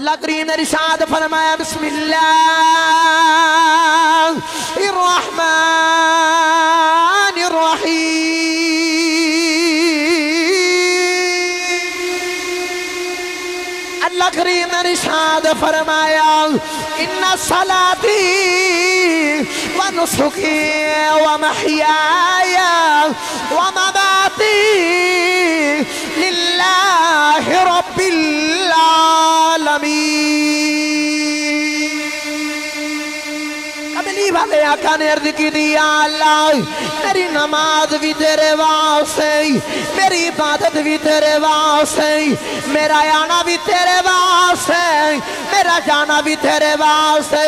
अल्लाह करीम ने इरशाद फरमाया बिस्मिल्लाहिर्रहमानिर्रहीम। अल्लाह करीम ने इरशाद फरमाया इन्ना सलाती व नुसुकी व महयाया व ममाती लिल्लाहि रब्बिल आलमीन। कमली वाले आका ने अर्ज की दी अल्लाह मेरी नमाज भी तेरे वास्ते, मेरी इबादत भी तेरे वास्ते, मेरा आना भी तेरे वास्ते, मेरा जाना भी तेरे वास्ते।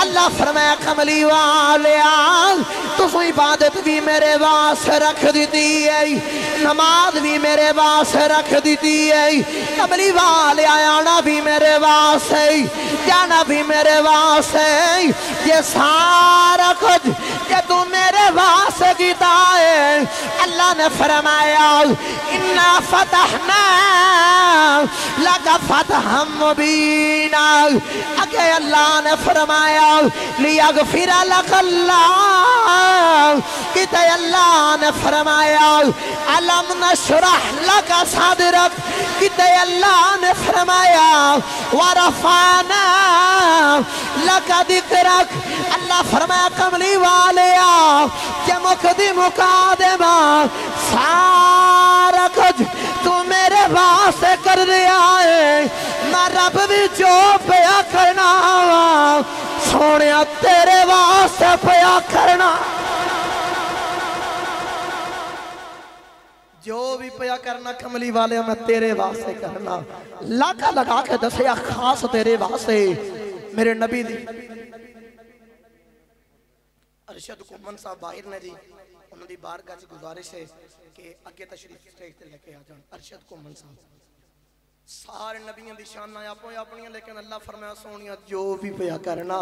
अल्लाह फरमाया कमली वाले तुम इबादत भी मेरे वास्ते रख दी है, नमाज भी मेरे वास्ते रख दी है, कमली वाले आना भी मेरे वास्ते, जाना भी मेरे वास्ते। ये सारा कुछ ये तू मेरे वास्ते कीता है। अल्लाह ने फरमाया इन्ना फतहना लका फतहम मुबीना। अगे अल्लाह ने फरमाया लियगफिर लकल्लाह, किते अल्लाह ने फरमाया अलम नशरह लका सदरक, किते अल्लाह ने फरमाया वरफाना लका दिक्रक। अल्लाह फरमाया कमली वाले मुकदी मुकादमा सारा कुछ तू मेरे वास्ते कर दिया है। मैं रब भी जो पया करना सोने तेरे वास्ते पया करना, जो भी पया करना कमली वाले मैं तेरे वास्ते करना। लाका लगा के दसिया खास तेरे वास्ते मेरे नबी दी। अरशद कुमन साहब बाहर ने जी उन्होंने बारगाह च गुजारिश है कि अगे तशरीफ स्टेज ते लेके आ जान। अरशद कुमन साहब सारे नबियों दी शाना आपो अपनी, लेकिन अल्लाह फरमाया सोनिया जो भी पया करना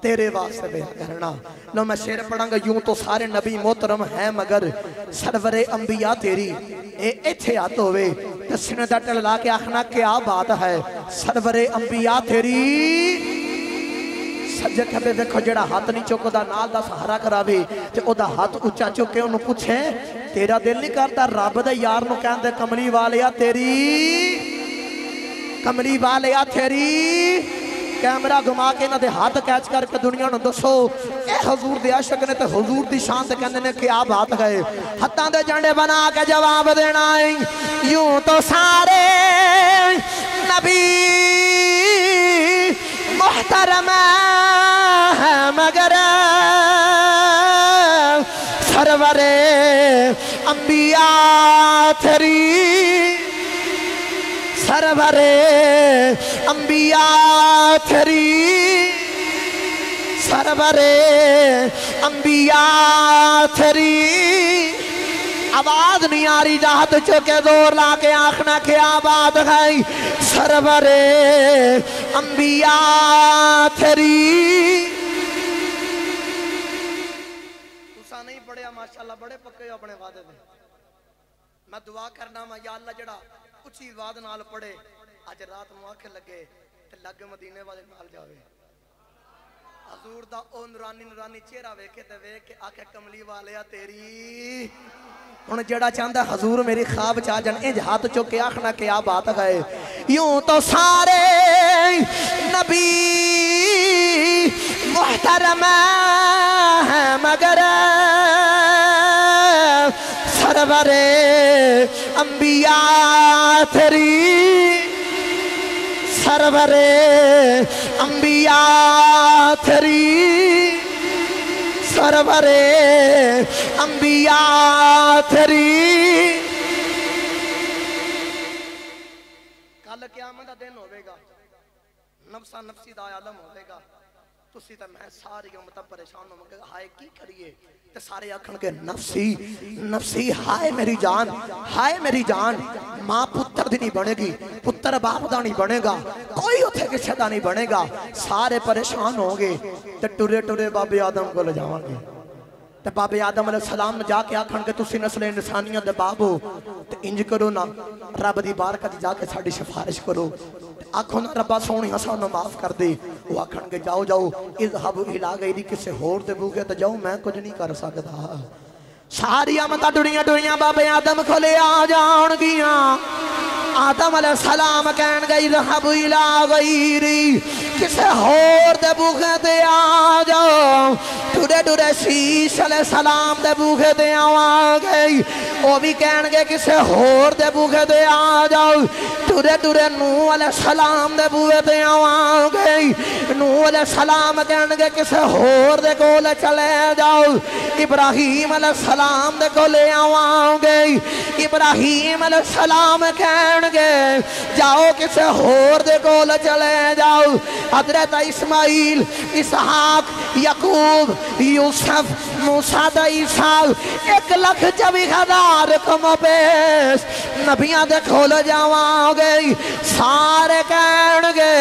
तेरे वास्ते पया करना। लो मैं शेर पढ़ांगा यूं तो सारे नबी मोहतरम है मगर सरवरे अंबिया तेरी इत्थे हाथ होवे ते सीने दा टला के आखना क्या बात है। सरवरे अंबिया तेरी सज्जे खबे देखो जेड़ा हाथ नहीं चुकदा नाल दा सहारा करावे ते ओदा हाथ उच्चा चुक के ओनू पूछे तेरा दिल नहीं करता रब दे यार नू कहंदे कमली वालिया तेरी, कमली वालिया तेरी। कैमरा घुमा के इन्हां दे हाथ कैच करके दुनिया नू दसो ए हुजूर दे आशिक ने ते हुजूर दी शान ते कहंदे ने क्या बात है। हत्थां दे झंडे बना के जवाब देना है यूं तो सारे नबी मुहतरम है मगर सरवरे अंबिया तेरी, सरवरे अंबिया तेरी, सरवरे अंबिया तेरी। आवाज नहीं आ रही जाहत चुके जोर ला के आखना क्या बात है। सरवरे अंबिया तेरी। तुसा नहीं पढ़िया माशाल्लाह बड़े पक्के अपने वादे दे। मैं दुआ करना वा या अल्लाह जड़ा उची आवाज नाल पढ़े अज रात नूं आखे लगे ते लग मदीने वाले नाल जावे। हजूर दा ओ नूरानी नूरानी चेहरा वेखे ते वेख के आखे कमली वालिया तेरी। हुण जेड़ा चाहंदा हजूर मेरी ख्वाब च आ जान इंज हाथ चुक के आखना क्या बात है। यूं तो सारे नबी मुहतरम है मगर सरवरे अंबिया तेरी, सरवरे अंबिया तेरी, सरवरे अंबिया तेरी। कल क़यामत दा दिन होवेगा, नफसा नफसी दा आलम होवेगा। तुसी ते मैं सारी उम्मत परेशान होवांगे हाय की करिए ते सारे आखण के नफसी नफसी हाय मेरी जान, हाय मेरी जान। मां पुत्र दी नहीं बनेगी, पुत्र बाप दा नहीं बनेगा, कोई उथे किसी दा नहीं बनेगा। सारे परेशान होंगे ते टुरे टुरे बाबे आदम को ले जावांगे ते बाबे आदम अलैहिस्सलाम ने जाके आखण के तुसी नस्ल इंसानियत दे बाप हो ते इंज करो ना रब दी बारकत जाके साडी सिफारिश करो। आखो ना रब्बा सोहणिया सानू माफ कर दे। वो आखणगे जाओ जाओ इज़हब इला गैरी, किसी होर दे बूहे ते जाओ, मैं कुछ नहीं कर सकता। सारिया मत डुड़िया डुड़िया बाबे आदम खोले आ जाणगियां। आदम अलैहिस्सलाम कहन गई इज़हब इला गैरी, किसी होर दे बूहे ते आ जाओ। टुरे टुरे शीश अलैहिस्सलाम दे बूहे ते आवांगे, वो भी कहणगे किसी होर दे बूहे ते आ जाओ। टुरे टुरे नूह अलैहिस्सलाम दे बूहे ते आवांगे, नूह अलैहिस्सलाम कहणगे किसी होर दे कोल चले जाओ। इब्राहीम अलैहिस्सलाम दे कोले आवांगे, इब्राहीम अलैहिस्सलाम कहणगे जाओ किसी होर दे कोल चले जाओ। हजरत इस्माइल, इसहाक, याकूब, यूसुफ, मूसा दा ईसा 1,24,000 कमोबेश नबियां दे खोल जावांगे। सारे कहणगे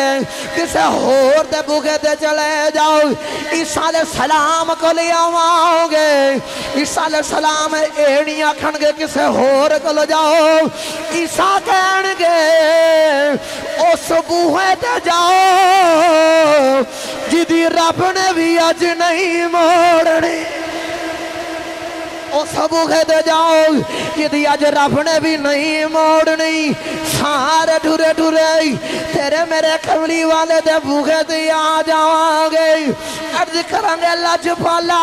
किसी होर दे बूहे ते चले जाओ। ईसा अलैहिस्सलाम को ले आवांगे, ईसा अलैहिस्सलाम एह नहीं आखणगे किसी होर को जाओ। ईसा कहणगे उस बूहे ते जाओ जिदी रब ने भी अज नहीं मोड़नी। उस बूहे ते जाओ जिदी अज रब ने भी नहीं मोड़नी। सारे ठुरे ठुरे तेरे मेरे कमली वाले दे बूहे ते आ जावांगे। अर्ज करांगे लजपाला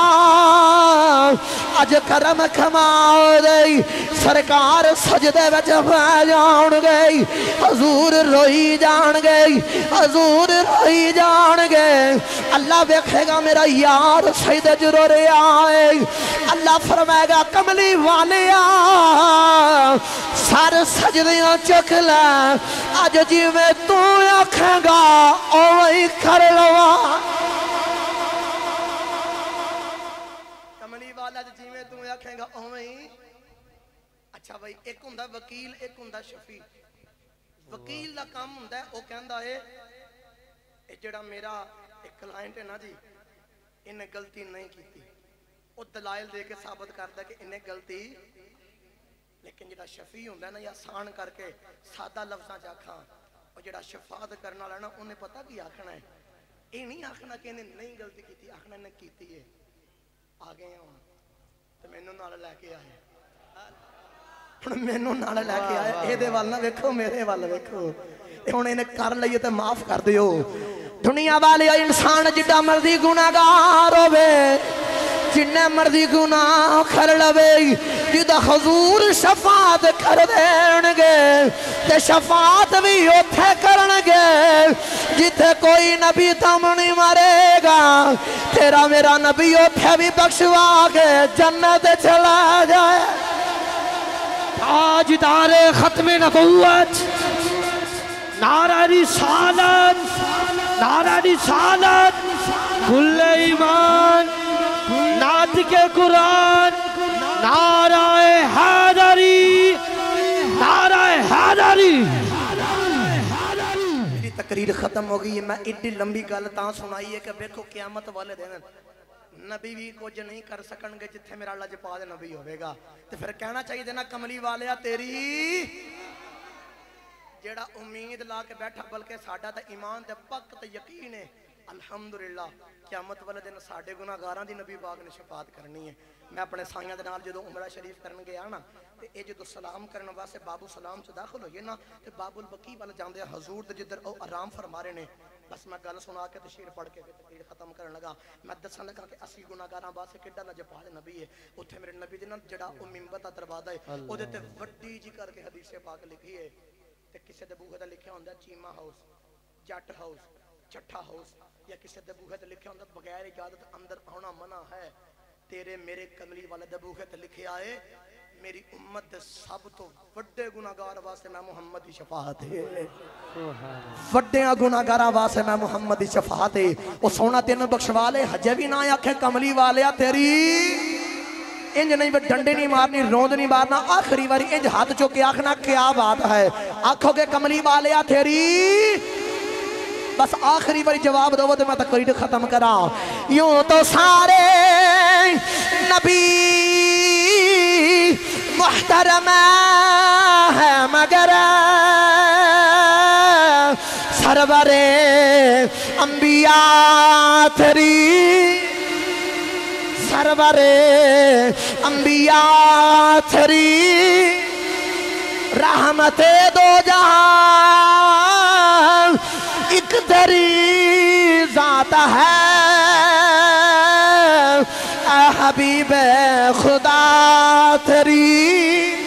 अज करम कमाओ दे। सरकार सजदे विच पै जाणगे, हजूर रोई जाणगे, हजूर रोई जाणगे। अल्लाह वेखेगा मेरा यार सजदे च रो रहा है। अल्लाह फरमाएगा कमली वालिया सर सजदियां चुक लै, अज जिवें तू आखेगा ओवें कर लवा। कमली वाला जिवें तू आखेगा ओवें। अच्छा भाई, एक हुंदा वकील, एक हुंदा शफी। वकील का काम हुंदा है वो कहंदा है ये जेड़ा मेरा एक क्लाइंट है ना जी, इन्हें गलती नहीं की, वो दलाइल दे के साबित करता कि इन्हें गलती। लेकिन जेड़ा शफी हुंदा है ना, या आसान करके सादा लफ्ज़ां च आखां, और जेड़ा शफात करने वाला ना उन्हें पता की आखना है। ये नहीं आखना कि इन्हें नहीं गलती की, आखना इन्हें की है। आ गए हुण ते मैनू नाल लैके आए, मैनू नाल लैके आए। ये वाल ना वेखो, मेरे वाल वेखो। हुण इन्हें कर लईए तो माफ कर दिओ। दुनिया वाले इंसान जिड्डा मर्जी गुनाहगार होवे, जिन्ने मर्जी गुनाह कर लवे, जिदा हजूर शफात कर देणगे ते शफात भी उथे करनगे जिथे कोई नबी तम नहीं मरेगा। तेरा मेरा नबी उथे भी बख्शवा के जन्नत चला जाए। ताजदारे खत्मे नबुव्वत, नारा रिसालत, नारा रिसालत, कुल्ले ईमान, नातिके कुरान, नाराए हैदरी, नाराए हैदरी। मेरी तकरीर खत्म हो गई है। मैं इतनी लंबी गल तां सुनाई है कि देखो क़यामत वाले दिन नबी भी कुछ नहीं कर सकणगे जिथे मेरा लजपाल नबी होवेगा। तो फिर कहना चाहिए ना कमली वालिया तेरी जेड़ा उम्मीद ला के बैठा, बल्कि साडा तो ईमान ते पक्का ते यकीन है अल्हम्दुलिल्लाह क़यामत वाले दिन साडे गुनाहगारां दी नबी पाक ने शफात करनी है। मैं अपने साइयां दे नाल जदों उमरा शरीफ करन गया ना, तो ये जो सलाम करने वास्ते बाबू सलाम च दाखिल होइए ना, तो बाबुल बकी वाल जांदे हजूर दे जिधर ओ आराम फरमा रहे ने। बस मैं गल सुना के तो शेर पढ़ के तकरीर खत्म करन लगा। मैं दसन लगा कि असी गुनाहगारां वास्ते किड्डा लजपाल नबी है। उत्थे मेरे नबी दे नाल जेड़ा ओ मिंबर दा दरवाजा है ओदे ते वड्डी जी करके हदीस पाक लिखी है। ते किसी दे बूहे ते लिखिया हुंदा चीमा हाउस, जट हाउस, छठा हाउस, या किसी दे बूहे ते लिखिया हुंदा बगैर इजाजत अंदर आना मना है। तेरे मेरे कमली वाले दे बूहे ते लिखे आए मेरी उम्मत दे सब तो वड्डे गुनाहगार वास्ते मैं मुहम्मद दी शफाअत है। वड्डे गुनाहगारां वास्ते मैं मुहम्मद दी शफाअत है। ओ सोना तेन बख्शवा ले, हजे भी ना आखे कमली वालिया तेरी इंज नहीं, डंडे नहीं मारनी, रोंद नहीं मारना। आखिरी बारी इंज हाथ चुक के आखना क्या बात है, आखोगे कमली वालिया तेरी। बस आखिरी बारी जवाब दो तो मैं तकरीर खत्म करा। यूं तो सारे नबी मुहतरम है, मगर सरवरे अंबिया तेरी, सरवरे अंबिया तेरी रहमते दो जहां एक तेरी जात है। हबीब खुदा तेरी